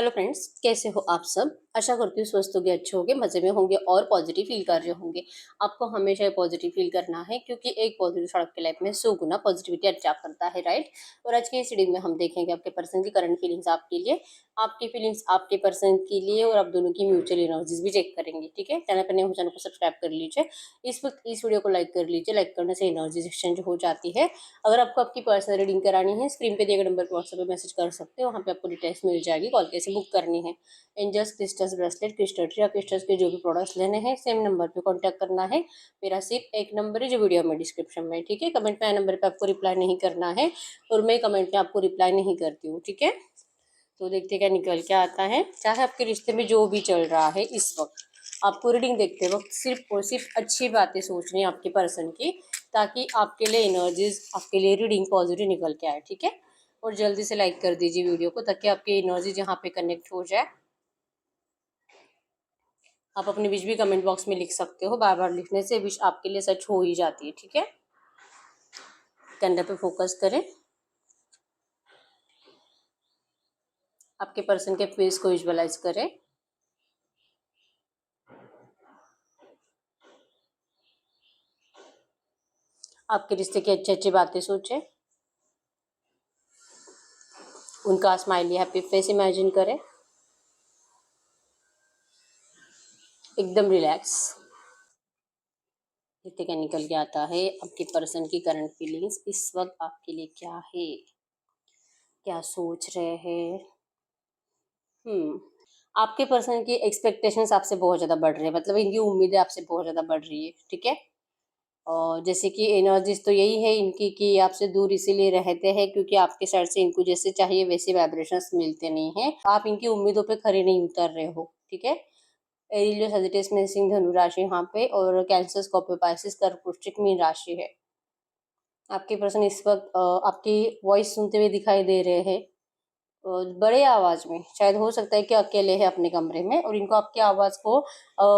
Hello friends, कैसे हो आप सब। आशा करती हूँ स्वस्थ होंगे, अच्छे होंगे, मजे में होंगे और पॉजिटिव फील कर रहे होंगे। आपको हमेशा पॉजिटिव फील करना है क्योंकि एक पॉजिटिव थॉट आपकी लाइफ में 100 गुना पॉजिटिविटी अट्रैक्ट करता है, राइट। और आज की इस रीडिंग में हम देखेंगे आपके पर्सन की करंट फीलिंग्स आपके लिए, आपकी फीलिंग्स आपके पर्सन के लिए, और आप दोनों की म्यूचुअल एनर्जीज भी चेक करेंगे। ठीक है, चैनल पर नए हो चैनल को सब्सक्राइब कर लीजिए। इस वक्त इस वीडियो को लाइक कर लीजिए। लाइक करने से एनर्जीज एक्सचेंज हो जाती है। अगर आपको आपकी पर्सनल रीडिंग करानी है, स्क्रीन पे दिए गए नंबर पर व्हाट्सएप पे मैसेज कर सकते हो। वहाँ पे आपको डिटेल्स मिल जाएगी, कॉल कैसे बुक करनी है। Angels crystals bracelet crystal tree या क्रिस्टल्स के जो भी प्रोडक्ट्स लेने हैं, सेम नंबर पे कांटेक्ट करना है। मेरा सिर्फ एक नंबर है जो वीडियो में डिस्क्रिप्शन में, ठीक है। कमेंट में आए नंबर पे आपको रिप्लाई नहीं करना है और मैं कमेंट में आपको रिप्लाई नहीं करती हूँ, ठीक है। तो देखते क्या निकल के आता है। चाहे आपके रिश्ते में जो भी चल रहा है इस वक्त, आपको रीडिंग देखते वक्त सिर्फ और सिर्फ अच्छी बातें सोचनी है आपके पर्सन की, ताकि आपके लिए एनर्जीज, आपके लिए रीडिंग पॉजिटिव निकल के आए, ठीक है। और जल्दी से लाइक कर दीजिए वीडियो को, ताकि आपकी एनर्जीज यहाँ पे कनेक्ट हो जाए। आप अपनी विश भी कमेंट बॉक्स में लिख सकते हो। बार बार लिखने से विश आपके लिए सच हो ही जाती है, ठीक है। कैंडल पे फोकस करें। आपके पर्सन के फेस को विजुअलाइज करें। आपके रिश्ते की अच्छी अच्छी बातें सोचें। उनका स्माइली हैप्पी फेस इमेजिन करें। एकदम रिलैक्स। देखते क्या निकल के आता है। आपके पर्सन की करंट फीलिंग्स इस वक्त आपके लिए क्या है, क्या सोच रहे हैं। आपके पर्सन की एक्सपेक्टेशंस आपसे बहुत ज़्यादा बढ़ रही है, मतलब इनकी उम्मीदें आपसे बहुत ज़्यादा बढ़ रही है, ठीक है। और जैसे कि एनर्जीज तो यही है इनकी कि आपसे दूर इसीलिए रहते हैं क्योंकि आपके साइड से इनको जैसे चाहिए वैसे वाइब्रेशंस मिलते नहीं हैं। आप इनकी उम्मीदों पे खरे नहीं उतर रहे हो, ठीक है। एरियो सजिटेस में सिंह धनु राशि यहाँ पे, और कैंसर स्कॉर्पियो पाइसिस कर्क वृश्चिक मीन राशि है। आपके पर्सन इस वक्त आपकी वॉइस सुनते हुए दिखाई दे रहे हैं, बड़े आवाज में। शायद हो सकता है कि अकेले है अपने कमरे में और इनको आपकी आवाज को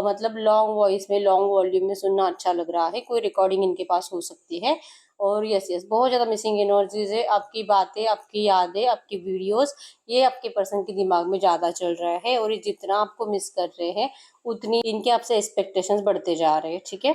मतलब लॉन्ग वॉइस में, लॉन्ग वॉल्यूम में सुनना अच्छा लग रहा है। कोई रिकॉर्डिंग इनके पास हो सकती है। और यस यस, बहुत ज्यादा मिसिंग एनर्जीज है। आपकी बातें, आपकी यादें, आपकी वीडियोस, ये आपके पर्सन के दिमाग में ज्यादा चल रहा है। और ये जितना आपको मिस कर रहे हैं उतनी इनके आपसे एक्सपेक्टेशंस बढ़ते जा रहे हैं, ठीक है।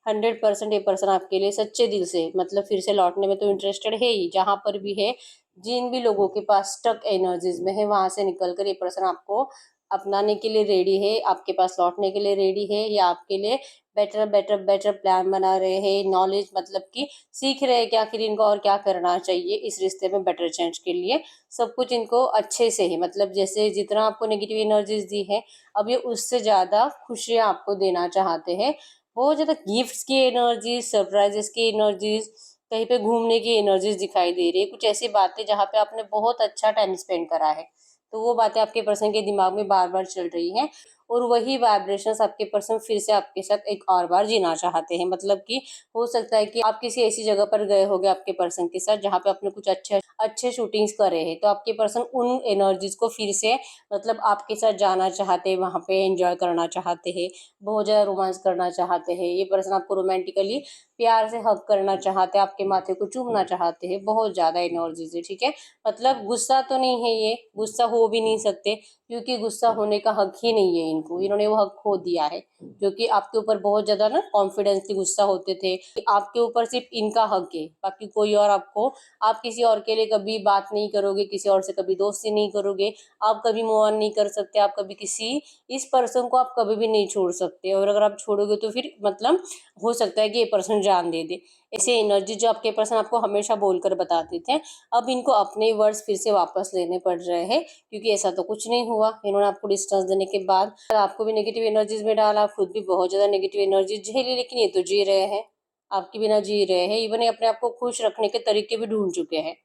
100% ये पर्सन आपके लिए सच्चे दिल से, मतलब फिर से लौटने में तो इंटरेस्टेड है ही। जहां पर भी है, जिन भी लोगों के पास स्टक एनर्जीज में है, वहां से निकल कर ये पर्सन आपको अपनाने के लिए रेडी है, आपके पास लौटने के लिए रेडी है, या आपके लिए बेटर बेटर बेटर प्लान बना रहे हैं। नॉलेज मतलब कि सीख रहे हैं कि आखिर इनको और क्या करना चाहिए इस रिश्ते में बेटर चेंज के लिए। सब कुछ इनको अच्छे से ही, मतलब जैसे जितना आपको नेगेटिव एनर्जीज दी है, अब ये उससे ज्यादा खुशियां आपको देना चाहते हैं। बहुत ज़्यादा गिफ्ट्स की एनर्जीज, सरप्राइजेस की एनर्जीज, कहीं पे घूमने की एनर्जीज दिखाई दे रही है। कुछ ऐसी बातें जहाँ पे आपने बहुत अच्छा टाइम स्पेंड करा है, तो वो बातें आपके पर्सन के दिमाग में बार बार चल रही हैं। और वही वाइब्रेशंस आपके पर्सन फिर से आपके साथ एक और बार जीना चाहते हैं। मतलब कि हो सकता है कि आप किसी ऐसी जगह पर गए होगे आपके पर्सन के साथ जहाँ पे आपने कुछ अच्छे अच्छे शूटिंग्स करे हैं, तो आपके पर्सन उन एनर्जीज को फिर से, मतलब आपके साथ जाना चाहते हैं, वहाँ पे एंजॉय करना चाहते हैं, बहुत ज़्यादा रोमांस करना चाहते हैं। ये पर्सन आपको रोमांटिकली प्यार से हग करना चाहते हैं, आपके माथे को चूमना चाहते हैं। बहुत ज़्यादा एनर्जीज है, ठीक है। मतलब गुस्सा तो नहीं है, ये गुस्सा हो भी नहीं सकते क्योंकि गुस्सा होने का हक ही नहीं है इनको, इन्होंने वो हक खो दिया है। क्योंकि आपके ऊपर बहुत ज्यादा ना कॉन्फिडेंसली गुस्सा होते थे। आपके ऊपर सिर्फ इनका हक है, बाकी कोई और आपको, आप किसी और के लिए कभी बात नहीं करोगे, किसी और से कभी दोस्ती नहीं करोगे, आप कभी मूव ऑन नहीं कर सकते, आप कभी किसी इस पर्सन को आप कभी भी नहीं छोड़ सकते। और अगर आप छोड़ोगे तो फिर मतलब हो सकता है कि ये पर्सन जान दे दे। ऐसे एनर्जी जो आपके पर्सन आपको हमेशा बोलकर बताते थे, अब इनको अपने वर्ड्स फिर से वापस लेने पड़ रहे हैं। क्योंकि ऐसा तो कुछ नहीं हुआ, इन्होंने आपको डिस्टेंस देने के बाद आपको भी नेगेटिव एनर्जीज में डाला, खुद भी बहुत ज्यादा नेगेटिव एनर्जी झेली, लेकिन ये तो जी रहे हैं, आपके बिना जी रहे हैं। इवन ये अपने आप को खुश रखने के तरीके भी ढूंढ चुके हैं,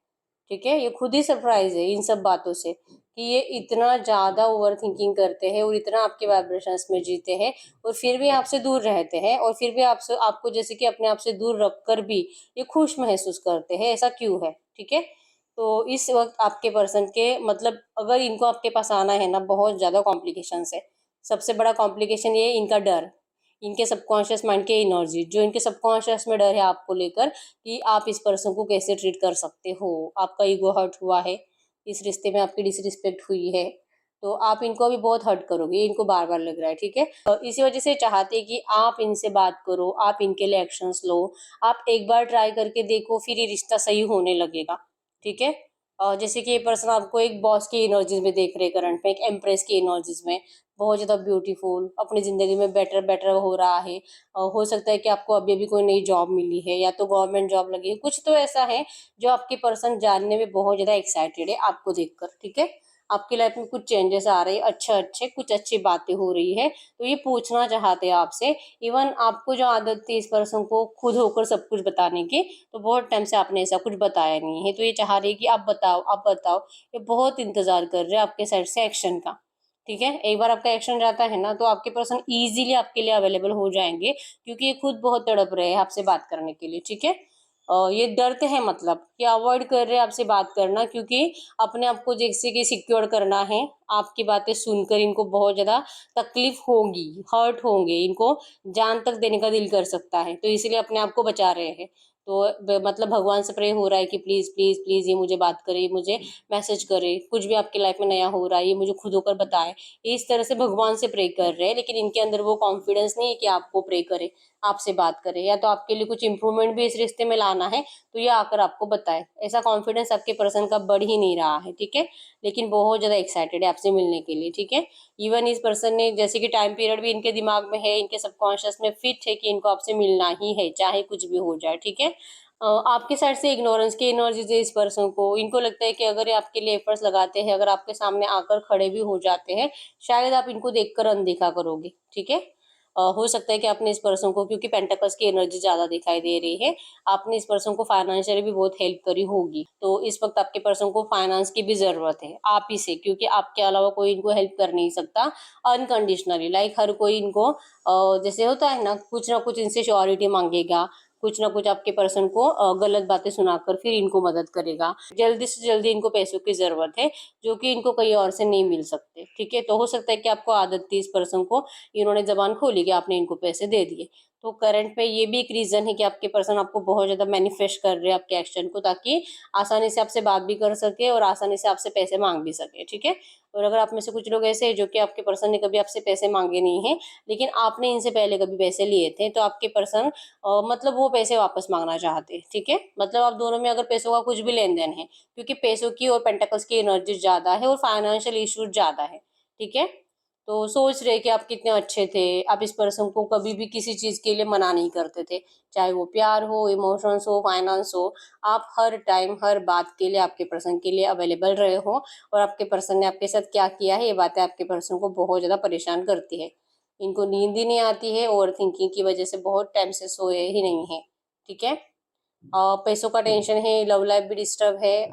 ठीक है। ये खुद ही सरप्राइज है इन सब बातों से कि ये इतना ज्यादा ओवर थिंकिंग करते हैं और इतना आपके वाइब्रेशंस में जीते हैं, और फिर भी आपसे दूर रहते हैं, और फिर भी आपसे, आपको जैसे कि अपने आप से दूर रखकर भी ये खुश महसूस करते हैं। ऐसा क्यों है, ठीक है। तो इस वक्त आपके पर्सन के, मतलब अगर इनको आपके पास आना है ना, बहुत ज्यादा कॉम्प्लिकेशंस है। सबसे बड़ा कॉम्प्लिकेशन ये है इनका डर, इनके सबकॉन्शियस माइंड के एनर्जी, जो इनके सबकॉन्शियस में डर है आपको लेकर कि आप इस पर्सन को कैसे ट्रीट कर सकते हो। आपका ईगो हर्ट हुआ है, इस रिश्ते में आपकी डिसरिस्पेक्ट हुई है, तो आप इनको अभी बहुत हर्ट करोगे, इनको बार-बार लग रहा है, ठीक है? इसी वजह से चाहते हैं कि आप इनसे बात करो, आप इनके लिए एक्शंस लो, आप एक बार ट्राई करके देखो, फिर ये रिश्ता सही होने लगेगा, ठीक है? जैसे कि ये पर्सन आपको एक बॉस की एनर्जीज़ में देख रहे हैं करंट में, एक एम्प्रेस की एनर्जीज़ में, बहुत ज़्यादा ब्यूटीफुल, अपनी ज़िंदगी में बेटर-बेटर हो रहा है। हो सकता है कि आपको अभी-अभी कोई नई जॉब मिली है या तो गवर्नमेंट जॉब लगी है, कुछ तो ऐसा है जो आपके पर्सन जानने में बहुत ज़्यादा एक्साइटेड है आपको देखकर, ठीक है? आपकी लाइफ में कुछ चेंजेस आ रहे हैं अच्छे-अच्छे, कुछ अच्छी बातें हो रही है, तो ये पूछना चाहते हैं आपसे। इवन आपको जो आदत थी इस पर्सन को खुद होकर सब कुछ बताने की, तो बहुत टाइम से आपने ऐसा कुछ बताया नहीं है, तो ये चाह रही है कि आप बताओ, आप बताओ। ये बहुत इंतज़ार कर रहे हैं आपके साइड से एक्शन का, ठीक है? एक बार आपका एक्शन जाता है ना, तो आपके पर्सन ईज़िली आपके लिए अवेलेबल हो जाएँगे, क्योंकि ये खुद बहुत तड़प रहे हैं आपसे बात करने के लिए, ठीक है? ये डरते हैं, मतलब कि अवॉइड कर रहे हैं आपसे बात करना, क्योंकि अपने आप को जैसे कि सिक्योर करना है, आपकी बातें सुनकर इनको बहुत ज़्यादा तकलीफ़ होगी, हर्ट होंगे, इनको जान तक देने का दिल कर सकता है, तो इसीलिए अपने आप को बचा रहे हैं। तो मतलब भगवान से प्रे हो रहा है कि प्लीज़, प्लीज़, प्लीज़ ये मुझे बात करे, ये मुझे मैसेज करे, कुछ भी आपकी लाइफ़ में नया हो रहा है, ये मुझे खुद होकर बताए। इस तरह से भगवान से प्रे कर रहे हैं, लेकिन इनके अंदर वो कॉन्फिडेंस नहीं है कि आपको प्रे करे, आपसे बात करे, या तो आपके लिए कुछ इम्प्रूवमेंट भी इस रिश्ते में लाना है, तो ये आकर आपको बताए। ऐसा कॉन्फिडेंस आपके पर्सन का बढ़ ही नहीं रहा है, ठीक है? लेकिन बहुत ज़्यादा एक्साइटेड है आपसे मिलने के लिए, ठीक है? इवन इस पर्सन ने जैसे कि टाइम पीरियड भी इनके दिमाग में है, इनके सबकॉन्शियस में फिट है कि इनको आपसे मिलना ही है, चाहे कुछ भी हो जाए, ठीक है? आपके साइड से इग्नोरेंस की एनर्जीज़ है इस पर्सन को, इनको लगता है कि अगर ये आपके लिए एफर्ट्स लगाते हैं, अगर आपके सामने आकर खड़े भी हो जाते हैं, शायद आप इनको देखकर अनदेखा करोगे, ठीक है? हो सकता है कि आपने इस पर्सन को, क्योंकि पेंटाकल्स की एनर्जी ज़्यादा दिखाई दे रही है, आपने इस पर्सन को फाइनेंशियली भी बहुत हेल्प करी होगी। तो इस वक़्त आपके पर्सन को फाइनेंस की भी ज़रूरत है, आप ही से, क्योंकि आपके अलावा कोई इनको हेल्प कर नहीं सकता अनकंडीशनली। लाइक हर कोई इनको जैसे होता है ना, कुछ ना कुछ इनसे श्योरिटी माँगेगा, कुछ ना कुछ आपके पर्सन को गलत बातें सुनाकर फिर इनको मदद करेगा। जल्दी से जल्दी इनको पैसों की ज़रूरत है, जो कि इनको कहीं और से नहीं मिल सकते, ठीक है? तो हो सकता है कि आपको आदत थी इस पर्सन को, इन्होंने ज़बान खोली कि आपने इनको पैसे दे दिए। तो करंट में ये भी एक रीज़न है कि आपके पर्सन आपको बहुत ज़्यादा मैनिफेस्ट कर रहे हैं आपके एक्शन को, ताकि आसानी से आपसे बात भी कर सके और आसानी से आपसे पैसे माँग भी सके, ठीक है? और अगर आप में से कुछ लोग ऐसे हैं जो कि आपके पर्सन ने कभी आपसे पैसे माँगे नहीं हैं, लेकिन आपने इनसे पहले कभी पैसे लिए थे, तो आपके पर्सन मतलब वो पैसे वापस माँगना चाहते हैं, ठीक है? मतलब आप दोनों में अगर पैसों का कुछ भी लेन-देन है, क्योंकि पैसों की और पेंटाकल्स की एनर्जी ज़्यादा है और फाइनेंशियल इश्यूज़ ज़्यादा है, ठीक है? तो सोच रहे कि आप कितने अच्छे थे, आप इस पर्सन को कभी भी किसी चीज़ के लिए मना नहीं करते थे, चाहे वो प्यार हो, इमोशंस हो, फाइनेंस हो, आप हर टाइम, हर बात के लिए आपके पर्सन के लिए अवेलेबल रहे हो, और आपके पर्सन ने आपके साथ क्या किया है, ये बातें आपके पर्सन को बहुत ज़्यादा परेशान करती है। इनको नींद ही नहीं आती है, ओवरथिंकिंग की वजह से बहुत टाइम से सोए ही नहीं हैं, ठीक है? पैसों का टेंशन है, लव लाइफ भी डिस्टर्ब है,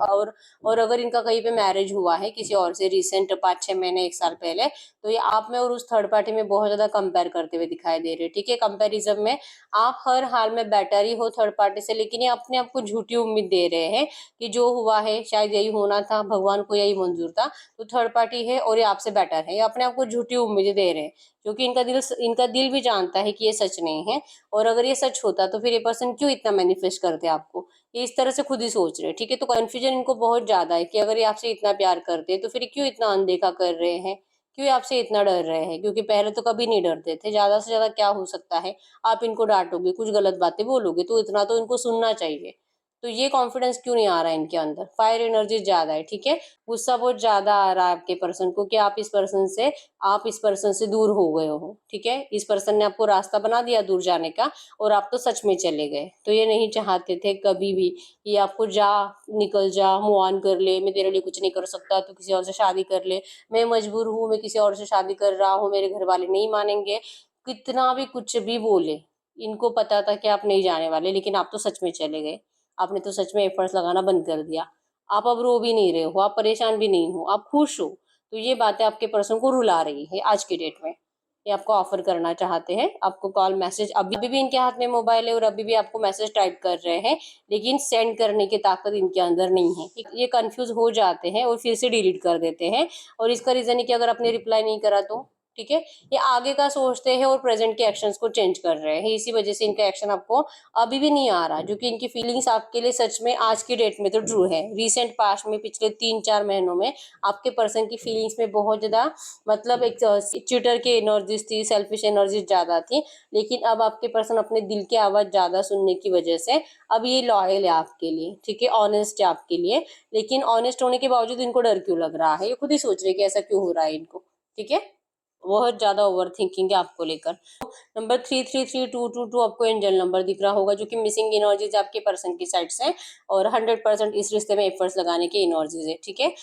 और अगर इनका कहीं पे मैरिज हुआ है किसी और से रिसेंट 5-6 महीने 1 साल पहले, तो ये आप में और उस थर्ड पार्टी में बहुत ज़्यादा कंपेयर करते हुए दिखाई दे रहे हैं, ठीक है? कंपैरिज़न में आप हर हाल में बेटर ही हो थर्ड पार्टी से, लेकिन ये अपने आप को झूठी उम्मीद दे रहे हैं कि जो हुआ है शायद यही होना था, भगवान को यही मंज़ूर था, तो थर्ड पार्टी है और ये आपसे बेटर है। ये अपने आप को झूठी उम्मीदें दे रहे हैं, क्योंकि इनका दिल भी जानता है कि ये सच नहीं है, और अगर ये सच होता तो फिर ये पर्सन क्यों इतना मैनिफेस्ट करते आपको? ये इस तरह से खुद ही सोच रहे हैं, ठीक है? तो कन्फ्यूजन इनको बहुत ज़्यादा है कि अगर ये आपसे इतना प्यार करते हैं, तो फिर ये क्यों इतना अनदेखा कर रहे हैं? क्यों ये आपसे इतना डर रहे हैं? क्योंकि पहले तो कभी नहीं डरते थे, ज़्यादा से ज़्यादा क्या हो सकता है? आप इनको डाँटोगे, कुछ गलत बातें बोलोगे, तो इतना तो इनको सुनना चाहिए। तो ये कॉन्फिडेंस क्यों नहीं आ रहा है इनके अंदर? फायर एनर्जी ज़्यादा है, ठीक है? गुस्सा बहुत ज़्यादा आ रहा है आपके पर्सन को कि आप इस पर्सन से दूर हो गए हो, ठीक है? इस पर्सन ने आपको रास्ता बना दिया दूर जाने का, और आप तो सच में चले गए। तो ये नहीं चाहते थे कभी भी कि आपको जा, निकल जा, मूव ऑन कर ले, मैं तेरे लिए कुछ नहीं कर सकता, तू किसी और से शादी कर ले, मैं मजबूर हूँ, मैं किसी और से शादी कर रहा हूँ, मेरे घर वाले नहीं मानेंगे। कितना भी कुछ भी बोले, इनको पता था कि आप नहीं जाने वाले, लेकिन आप तो सच में चले गए। आपने तो सच में एफर्ट्स लगाना बंद कर दिया। आप अब रो भी नहीं रहे हो, आप परेशान भी नहीं हो, आप खुश हो। तो ये बातें आपके पर्सन को रुला रही है आज की डेट में। ये आपको ऑफ़र करना चाहते हैं, आपको कॉल मैसेज, अभी भी इनके हाथ में मोबाइल है और अभी भी आपको मैसेज टाइप कर रहे हैं, लेकिन सेंड करने की ताकत इनके अंदर नहीं है। ये कन्फ्यूज़ हो जाते हैं और फिर से डिलीट कर देते हैं, और इसका रीज़न है कि अगर आपने रिप्लाई नहीं करा तो? ठीक है। ये आगे का सोचते हैं और प्रेजेंट के एक्शंस को चेंज कर रहे हैं, इसी वजह से इनका एक्शन आपको अभी भी नहीं आ रहा, जो कि इनकी फीलिंग्स आपके लिए सच में आज की डेट में तो ट्रू है। रिसेंट पास्ट में पिछले 3-4 महीनों में आपके पर्सन की फीलिंग्स में बहुत ज्यादा मतलब एक चीटर की एनर्जीज थी, सेल्फिश एनर्जीज ज्यादा थी, लेकिन अब आपके पर्सन अपने दिल की आवाज ज्यादा सुनने की वजह से अब ये लॉयल है आपके लिए, ठीक है, ऑनेस्ट है आपके लिए। लेकिन ऑनेस्ट होने के बावजूद इनको डर क्यों लग रहा है, ये खुद ही सोच रहे कि ऐसा क्यों हो रहा है इनको, ठीक है। बहुत ज्यादा ओवर थिंकिंग है आपको लेकर। नंबर 333222 आपको एंजल नंबर दिख रहा होगा, जो कि मिसिंग एनर्जीज आपके पर्सन की साइड से और 100% इस रिश्ते में एफर्ट्स लगाने की एनर्जीज है, ठीक है।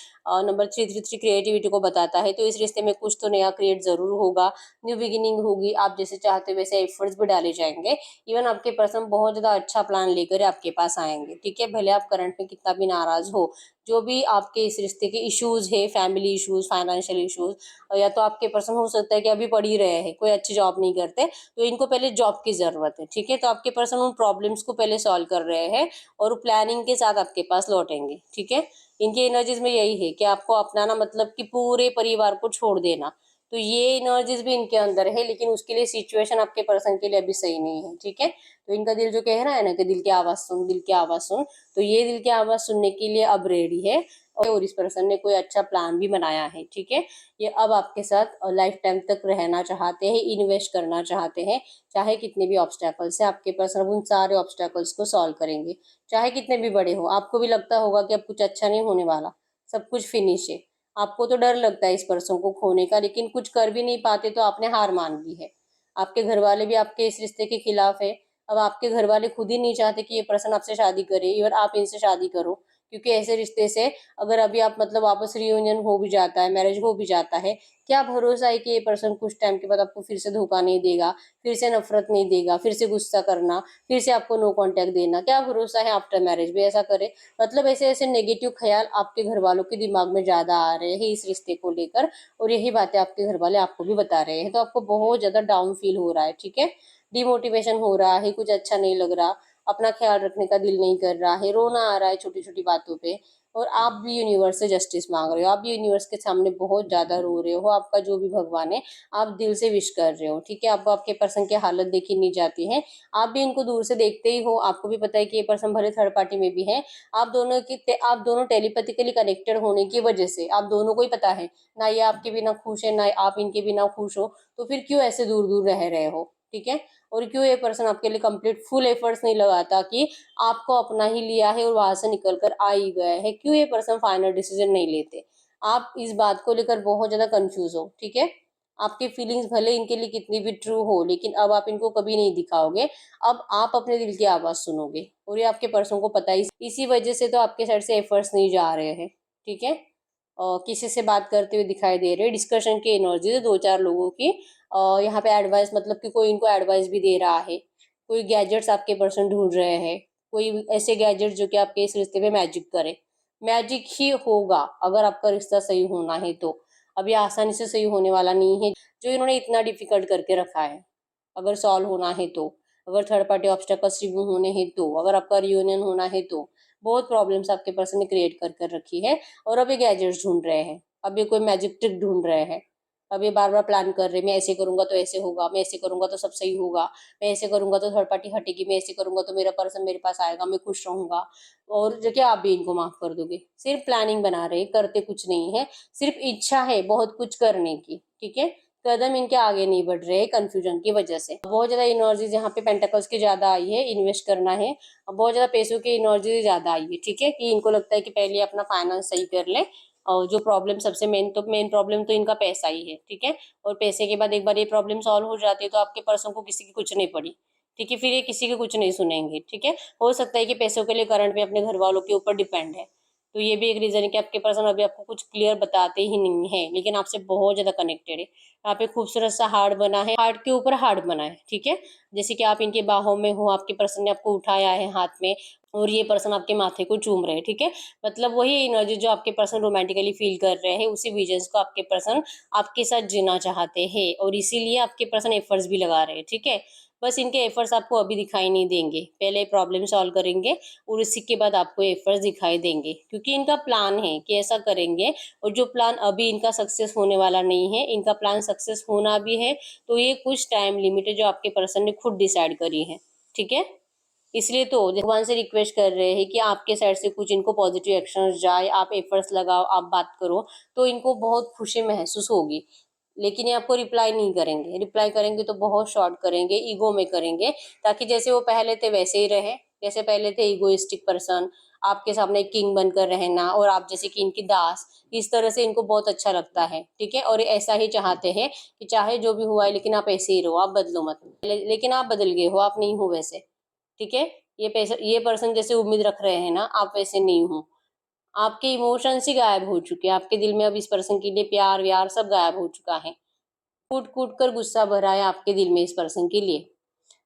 नंबर 333 क्रिएटिविटी को बताता है, तो इस रिश्ते में कुछ तो नया क्रिएट जरूर होगा, न्यू बिगिनिंग होगी, आप जैसे चाहते वैसे एफर्ट्स भी डाले जाएंगे। इवन आपके पर्सन बहुत ज्यादा अच्छा प्लान लेकर आपके पास आएंगे, ठीक है, भले आप करंट में कितना भी नाराज हो। जो भी आपके इस रिश्ते के इश्यूज है, फैमिली इश्यूज, फाइनेंशियल इश्यूज, या तो आपके पर्सन हो सकता है कि अभी पढ़ ही रहे हैं, कोई अच्छी जॉब नहीं करते, तो इनको पहले जॉब की जरूरत है, ठीक है। तो आपके पर्सन उन प्रॉब्लम्स को पहले सॉल्व कर रहे हैं और प्लानिंग के साथ आपके पास लौटेंगे, ठीक है। इनकी एनर्जीज में यही है कि आपको अपनाना मतलब कि पूरे परिवार को छोड़ देना, तो ये एनर्जीज भी इनके अंदर है, लेकिन उसके लिए सिचुएशन आपके पर्सन के लिए अभी सही नहीं है, ठीक है। तो इनका दिल जो कह रहा है ना कि दिल की आवाज सुन, दिल की आवाज सुन, तो ये दिल की आवाज सुनने के लिए अब रेडी है, और इस पर्सन ने कोई अच्छा प्लान भी बनाया है, ठीक है। ये अब आपके साथ लाइफ टाइम तक रहना चाहते हैं, इन्वेस्ट करना चाहते हैं, चाहे कितने भी ऑब्स्टेकल्स है आपके पर्सन उन सारे ऑब्स्टेकल्स को सॉल्व करेंगे, चाहे कितने भी बड़े हो। आपको भी लगता होगा कि अब कुछ अच्छा नहीं होने वाला, सब कुछ फिनिश है, आपको तो डर लगता है इस पर्सन को खोने का, लेकिन कुछ कर भी नहीं पाते तो आपने हार मान ली है। आपके घर वाले भी आपके इस रिश्ते के खिलाफ है, अब आपके घर वाले खुद ही नहीं चाहते कि ये पर्सन आपसे शादी करे, इवन आप इनसे शादी करो, क्योंकि ऐसे रिश्ते से अगर अभी आप मतलब वापस रियूनियन हो भी जाता है, मैरिज हो भी जाता है, क्या भरोसा है कि ये पर्सन कुछ टाइम के बाद आपको फिर से धोखा नहीं देगा, फिर से नफरत नहीं देगा, फिर से गुस्सा करना, फिर से आपको नो कांटेक्ट देना, क्या भरोसा है आफ्टर मैरिज भी ऐसा करे। मतलब ऐसे ऐसे नेगेटिव ख्याल आपके घर वालों के दिमाग में ज्यादा आ रहे हैं इस रिश्ते को लेकर, और यही बातें आपके घर वाले आपको भी बता रहे हैं, तो आपको बहुत ज्यादा डाउन फील हो रहा है, ठीक है। डिमोटिवेशन हो रहा है, कुछ अच्छा नहीं लग रहा, अपना ख्याल रखने का दिल नहीं कर रहा है, रोना आ रहा है छोटी छोटी बातों पे, और आप भी यूनिवर्स से जस्टिस मांग रहे हो, आप भी यूनिवर्स के सामने बहुत ज्यादा रो रहे हो, आपका जो भी भगवान है आप दिल से विश कर रहे हो, ठीक है। आपको आपके पर्सन की हालत देखी नहीं जाती है, आप भी इनको दूर से देखते ही हो, आपको भी पता है कि ये पर्सन भले थर्ड पार्टी में भी है, आप दोनों टेलीपैथिकली कनेक्टेड होने की वजह से आप दोनों को ही पता है ना ये आपके बिना खुश है ना आप इनके बिना खुश हो, तो फिर क्यों ऐसे दूर दूर रह रहे हो, ठीक है। और क्यों ये पर्सन आपके लिए कंप्लीट फुल एफर्ट्स नहीं लगाता कि आपको अपना ही लिया है और वहां से निकल कर आ ही गया है, क्यों ये पर्सन फाइनल डिसीजन नहीं लेते। आप इस बात को लेकर बहुत ज्यादा कंफ्यूज हो, ठीक है। आपकी फीलिंग्स भले इनके लिए कितनी भी ट्रू हो, लेकिन अब आप इनको कभी नहीं दिखाओगे, अब आप अपने दिल की आवाज सुनोगे, और ये आपके पर्सन को पता है, इसी वजह से तो आपके साइड से एफर्ट्स नहीं जा रहे हैं, ठीक है। किसी से बात करते हुए दिखाई दे रहे हैं, डिस्कशन की एनर्जी है 2-4 लोगों की। यहाँ पे एडवाइस मतलब कि कोई इनको एडवाइस भी दे रहा है, कोई गैजेट्स आपके पर्सन ढूंढ रहे हैं, कोई ऐसे गैजेट्स जो कि आपके इस रिश्ते में मैजिक करे। मैजिक ही होगा अगर आपका रिश्ता सही होना है तो, अभी आसानी से सही होने वाला नहीं है, जो इन्होंने इतना डिफिकल्ट करके रखा है। अगर सॉल्व होना है तो, अगर थर्ड पार्टी ऑब्स्टेकल्स रिमूव होने हैं तो, अगर आपका रियूनियन होना है तो, बहुत प्रॉब्लम्स आपके पर्सन ने क्रिएट कर कर रखी है, और अब ये गैजेट्स ढूंढ रहे हैं, अब ये कोई मैजिक ट्रिक ढूंढ रहे हैं, अब ये बार बार प्लान कर रहे हैं, मैं ऐसे करूंगा तो ऐसे होगा, मैं ऐसे करूंगा तो सब सही होगा, मैं ऐसे करूंगा तो थर्ड पार्टी हटेगी, मैं ऐसे करूंगा तो मेरा पर्सन मेरे पास आएगा, मैं खुश रहूंगा, और जो कि आप भी इनको माफ कर दोगे। सिर्फ प्लानिंग बना रहे हैं, करते कुछ नहीं है, सिर्फ इच्छा है बहुत कुछ करने की, ठीक है। कदम इनके आगे नहीं बढ़ रहे कंफ्यूजन की वजह से। बहुत ज्यादा एनर्जीज यहाँ पे पेंटाकल्स की ज्यादा आई है, इन्वेस्ट करना है, बहुत ज्यादा पैसों की एनर्जी ज्यादा आई है, ठीक है, कि इनको लगता है कि पहले अपना फाइनेंस सही कर ले, और जो प्रॉब्लम सबसे मेन प्रॉब्लम तो इनका पैसा ही है, ठीक है। और पैसे के बाद एक बार ये प्रॉब्लम सॉल्व हो जाती है तो आपके पर्सन को किसी की कुछ नहीं पड़ी, ठीक है, फिर ये किसी के कुछ नहीं सुनेंगे, ठीक है। हो सकता है कि पैसों के लिए करंट में अपने घर वालों के ऊपर डिपेंड है, तो ये भी एक रीजन है कि आपके पर्सन अभी आपको कुछ क्लियर बताते ही नहीं है, लेकिन आपसे बहुत ज्यादा कनेक्टेड है। यहाँ पे खूबसूरत सा हार्ट बना है, हार्ट के ऊपर हार्ट बना है, ठीक है, जैसे कि आप इनके बाहों में हो, आपके पर्सन ने आपको उठाया है हाथ में, और ये पर्सन आपके माथे को चूम रहे हैं, ठीक है। मतलब वही एनर्जी जो आपके पर्सन रोमांटिकली फील कर रहे हैं, उसी विजन्स को आपके पर्सन आपके साथ जीना चाहते हैं, और इसीलिए आपके पर्सन एफर्ट्स भी लगा रहे हैं, ठीक है। बस इनके एफर्ट्स आपको अभी दिखाई नहीं देंगे, पहले प्रॉब्लम सॉल्व करेंगे और इसी के बाद आपको एफर्ट्स दिखाई देंगे, क्योंकि इनका प्लान है कि ऐसा करेंगे। और जो प्लान अभी इनका सक्सेस होने वाला नहीं है, इनका प्लान सक्सेस होना भी है, तो ये कुछ टाइम लिमिट है जो आपके पर्सन ने खुद डिसाइड करी है। ठीक है, इसलिए तो भगवान से रिक्वेस्ट कर रहे हैं कि आपके साइड से कुछ इनको पॉजिटिव एक्शन जाए, आप एफर्ट्स लगाओ, आप बात करो, तो इनको बहुत खुशी महसूस होगी। लेकिन ये आपको रिप्लाई नहीं करेंगे, रिप्लाई करेंगे तो बहुत शॉर्ट करेंगे, ईगो में करेंगे, ताकि जैसे वो पहले थे वैसे ही रहे। जैसे पहले थे इगोइस्टिक पर्सन, आपके सामने किंग बनकर रहना और आप जैसे कि इनकी दास, इस तरह से इनको बहुत अच्छा लगता है। ठीक है, और ऐसा ही चाहते हैं कि चाहे जो भी हुआ है लेकिन आप ऐसे ही रहो, आप बदलो मत। लेकिन आप बदल गए हो, आप नहीं हो वैसे। ठीक है, ये पर्सन जैसे उम्मीद रख रहे हैं ना, आप वैसे नहीं हो। आपके इमोशंस ही गायब हो चुके हैं, आपके दिल में अब इस पर्सन के लिए प्यार व्यार सब गायब हो चुका है। कूट कूट कर गुस्सा भरा है आपके दिल में इस पर्सन के लिए।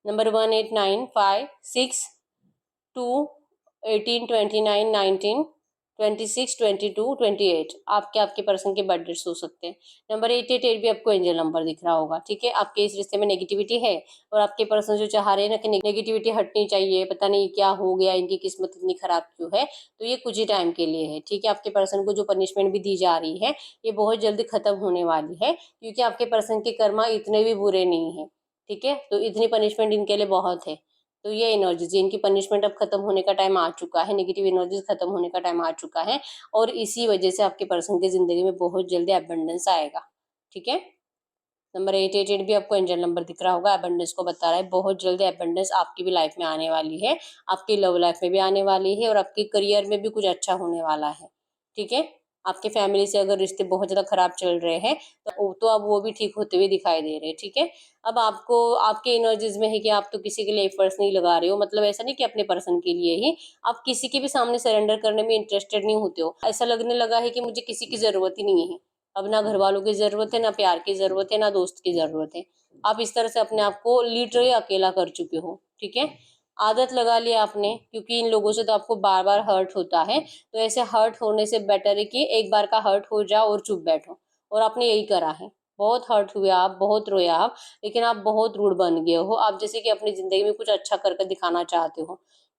नंबर 189562182919262228 आपके आपके पर्सन के बर्थडे हो सकते हैं। नंबर 888 भी आपको एंजल नंबर दिख रहा होगा। ठीक है, आपके इस रिश्ते में नेगेटिविटी है और आपके पर्सन जो चाह रहे हैं ना कि नेगेटिविटी हटनी चाहिए, पता नहीं क्या हो गया, इनकी किस्मत इतनी खराब क्यों है, तो ये कुछ ही टाइम के लिए है। ठीक है, आपके पर्सन को जो पनिशमेंट भी दी जा रही है ये बहुत जल्दी खत्म होने वाली है, क्योंकि आपके पर्सन के कर्मा इतने भी बुरे नहीं है। ठीक है, तो इतनी पनिशमेंट इनके लिए बहुत है। तो ये एनर्जीज, इनकी पनिशमेंट अब खत्म होने का टाइम आ चुका है, नेगेटिव एनर्जीज खत्म होने का टाइम आ चुका है, और इसी वजह से आपके पर्सन की जिंदगी में बहुत जल्दी एबंडेंस आएगा। ठीक है, नंबर 888 भी आपको एंजल नंबर दिख रहा होगा, एबंडेंस को बता रहा है। बहुत जल्दी एबंडेंस आपकी भी लाइफ में आने वाली है, आपकी लव लाइफ में भी आने वाली है, और आपके करियर में भी कुछ अच्छा होने वाला है। ठीक है, आपके फैमिली से अगर रिश्ते बहुत ज्यादा खराब चल रहे हैं तो अब वो भी ठीक होते हुए दिखाई दे रहे हैं। ठीक है, अब आपको आपके एनर्जीज में है कि आप तो किसी के लिए एफर्ट्स नहीं लगा रहे हो, मतलब ऐसा नहीं कि अपने पर्सन के लिए ही, आप किसी के भी सामने सरेंडर करने में इंटरेस्टेड नहीं होते हो। ऐसा लगने लगा है कि मुझे किसी की जरूरत ही नहीं है, अब ना घर वालों की जरूरत है, ना प्यार की जरूरत है, ना दोस्त की जरूरत है। आप इस तरह से अपने आप को लिटरली अकेला कर चुके हो। ठीक है, आदत लगा लिया आपने, क्योंकि इन लोगों से तो आपको बार बार हर्ट होता है, तो ऐसे हर्ट होने से बेटर है कि एक बार का हर्ट हो जाओ और चुप बैठो। और आपने यही करा है, बहुत हर्ट हुए आप, बहुत रोया आप, लेकिन आप बहुत रूड बन गए हो। आप जैसे कि अपनी जिंदगी में कुछ अच्छा करके दिखाना चाहते हो,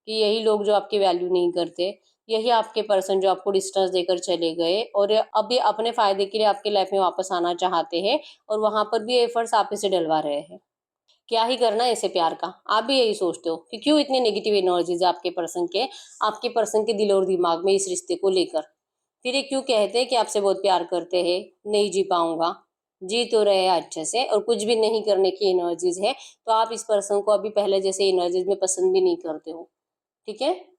कि यही लोग जो आपकी वैल्यू नहीं करते, यही आपके पर्सन जो आपको डिस्टेंस देकर चले गए और अभी अपने फायदे के लिए आपकी लाइफ में वापस आना चाहते हैं, और वहां पर भी एफर्ट्स आप इसे डलवा रहे हैं। क्या ही करना है ऐसे प्यार का, आप भी यही सोचते हो कि क्यों इतनी नेगेटिव एनर्जीज आपके पर्सन के दिल और दिमाग में इस रिश्ते को लेकर। फिर ये क्यों कहते हैं कि आपसे बहुत प्यार करते हैं, नहीं जी पाऊंगा, जी तो रहे हैं अच्छे से, और कुछ भी नहीं करने की एनर्जीज है, तो आप इस पर्सन को अभी पहले जैसे एनर्जीज में पसंद भी नहीं करते हो। ठीक है,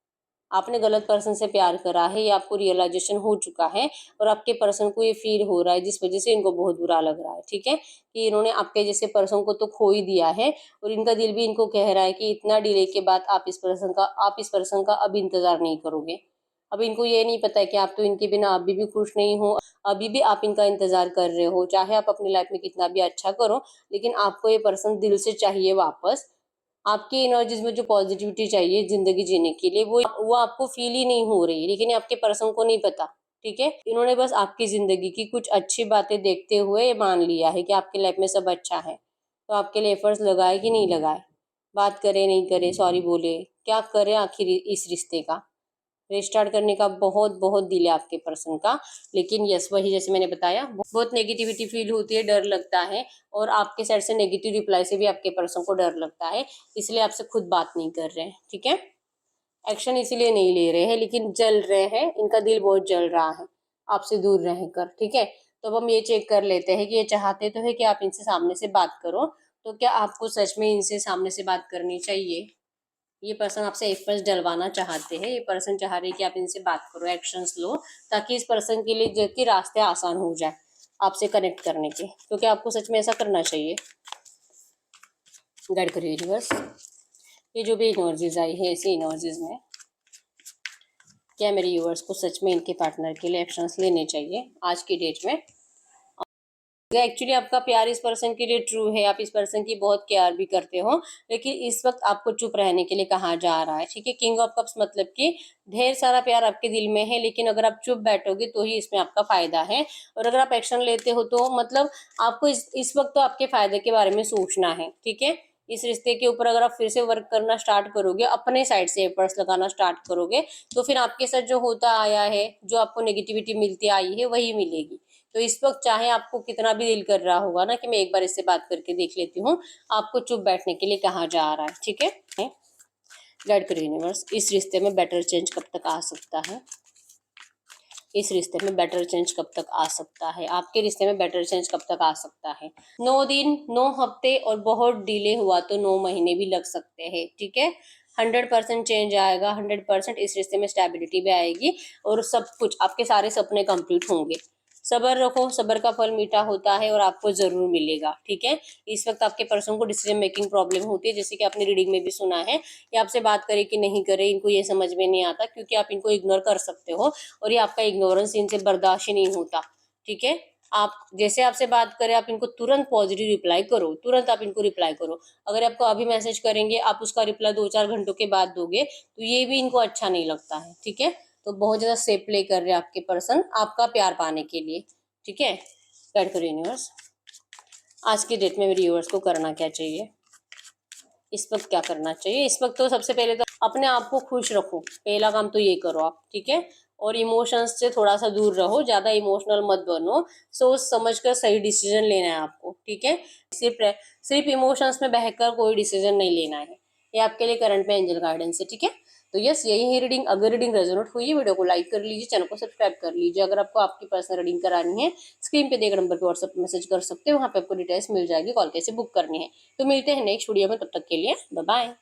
आपने गलत पर्सन से प्यार करा है, ये आपको रियलाइजेशन हो चुका है, और आपके पर्सन को ये फील हो रहा है, जिस वजह से इनको बहुत बुरा लग रहा है। ठीक है, कि इन्होंने आपके जैसे पर्सन को तो खो ही दिया है, और इनका दिल भी इनको कह रहा है कि इतना डिले के बाद आप इस पर्सन का अब इंतजार नहीं करोगे। अब इनको ये नहीं पता है कि आप तो इनके बिना अभी भी खुश नहीं हो, अभी भी आप इनका इंतजार कर रहे हो, चाहे आप अपनी लाइफ में कितना भी अच्छा करो, लेकिन आपको ये पर्सन दिल से चाहिए वापस। आपकी एनर्जीज में जो पॉजिटिविटी चाहिए जिंदगी जीने के लिए, वो आपको फील ही नहीं हो रही, लेकिन ये आपके पर्सन को नहीं पता। ठीक है, इन्होंने बस आपकी जिंदगी की कुछ अच्छी बातें देखते हुए ये मान लिया है कि आपकी लाइफ में सब अच्छा है, तो आपके लिए एफर्ट्स लगाए कि नहीं लगाए, बात करे नहीं करे, सॉरी बोले, क्या करे आखिर इस रिश्ते का रिस्टार्ट करने का बहुत बहुत दिल है आपके पर्सन का। लेकिन यस, वही जैसे मैंने बताया, बहुत नेगेटिविटी फील होती है, डर लगता है, और आपके साइड से नेगेटिव रिप्लाई से भी आपके पर्सन को डर लगता है, इसलिए आपसे खुद बात नहीं कर रहे हैं। ठीक है, एक्शन इसीलिए नहीं ले रहे हैं, लेकिन जल रहे हैं, इनका दिल बहुत जल रहा है आपसे दूर रहकर। ठीक है, तो अब हम ये चेक कर लेते हैं कि ये चाहते तो है कि आप इनसे सामने से बात करो, तो क्या आपको सच में इनसे सामने से बात करनी चाहिए। ये पर्सन आपसे एफर्ट्स डलवाना चाहते हैं, ये पर्सन चाह रहे हैं कि आप इनसे बात करो, एक्शंस लो, ताकि इस पर्सन के लिए जबकि रास्ते आसान हो जाए आपसे कनेक्ट करने के। तो क्या आपको सच में ऐसा करना चाहिए। गाइड करिए यूनिवर्स, ये जो भी एनर्जीज आई है ऐसी एनर्जीज में क्या मेरे यूवर्स को सच में इनके पार्टनर के लिए एक्शंस लेने चाहिए आज की डेट में। एक्चुअली आपका प्यार इस पर्सन के लिए ट्रू है, आप इस पर्सन की बहुत केयर भी करते हो, लेकिन इस वक्त आपको चुप रहने के लिए कहा जा रहा है। ठीक है, किंग ऑफ कप्स मतलब कि ढेर सारा प्यार आपके दिल में है, लेकिन अगर आप चुप बैठोगे तो ही इसमें आपका फायदा है, और अगर आप एक्शन लेते हो तो मतलब आपको इस वक्त तो आपके फायदे के बारे में सोचना है। ठीक है, इस रिश्ते के ऊपर अगर आप फिर से वर्क करना स्टार्ट करोगे, अपने साइड से एफर्ट्स लगाना स्टार्ट करोगे, तो फिर आपके साथ जो होता आया है, जो आपको नेगेटिविटी मिलती आई है, वही मिलेगी। तो इस वक्त चाहे आपको कितना भी दिल कर रहा होगा ना कि मैं एक बार इससे बात करके देख लेती हूँ, आपको चुप बैठने के लिए कहा जा रहा है, ठीक है। गाइड करो यूनिवर्स, इस रिश्ते में बेटर चेंज कब तक आ सकता है? इस रिश्ते में बेटर चेंज कब तक आ सकता है? आपके रिश्ते में बेटर चेंज कब तक आ सकता है? 9 दिन, 9 हफ्ते और बहुत डिले हुआ तो 9 महीने भी लग सकते हैं, ठीक है। 100% चेंज आएगा, 100% इस रिश्ते में स्टेबिलिटी भी आएगी और सब कुछ आपके सारे सपने कंप्लीट होंगे। सब्र रखो, सब्र का फल मीठा होता है और आपको जरूर मिलेगा, ठीक है। इस वक्त आपके पर्सन को डिसीजन मेकिंग प्रॉब्लम होती है, जैसे कि आपने रीडिंग में भी सुना है। ये आपसे बात करे कि नहीं करे, इनको ये समझ में नहीं आता, क्योंकि आप इनको इग्नोर कर सकते हो और ये आपका इग्नोरेंस इनसे बर्दाश्त ही नहीं होता, ठीक है। आप जैसे आपसे बात करें, आप इनको तुरंत पॉजिटिव रिप्लाई करो, तुरंत आप इनको रिप्लाई करो। अगर आपको अभी मैसेज करेंगे, आप उसका रिप्लाई 2-4 घंटों के बाद दोगे, तो ये भी इनको अच्छा नहीं लगता है, ठीक है। तो बहुत ज्यादा सेफ प्ले कर रहे हैं आपके पर्सन आपका प्यार पाने के लिए, ठीक है। गाइड करो यूनिवर्स, आज की डेट में मेरे व्यूअर्स को करना क्या चाहिए? इस वक्त क्या करना चाहिए? इस वक्त तो सबसे पहले तो अपने आप को खुश रखो, पहला काम तो ये करो आप, ठीक है। और इमोशंस से थोड़ा सा दूर रहो, ज्यादा इमोशनल मत बनो, सोच समझ कर सही डिसीजन लेना है आपको, ठीक है। सिर्फ इमोशंस में बहकर कोई डिसीजन नहीं लेना है। ये आपके लिए करंट में एंजल गाइडेंस है, ठीक है। तो यस, यही है रीडिंग। अगर रीडिंग रेजोनेट हुई है, वीडियो को लाइक कर लीजिए, चैनल को सब्सक्राइब कर लीजिए। अगर आपको आपकी पर्सनल रीडिंग करानी है, स्क्रीन पे दिए गए नंबर पे व्हाट्सएप मैसेज कर सकते हो, वहाँ पे आपको डिटेल्स मिल जाएगी, कॉल कैसे बुक करनी है। तो मिलते हैं नेक्स्ट वीडियो में, तब तक के लिए बाय बाय।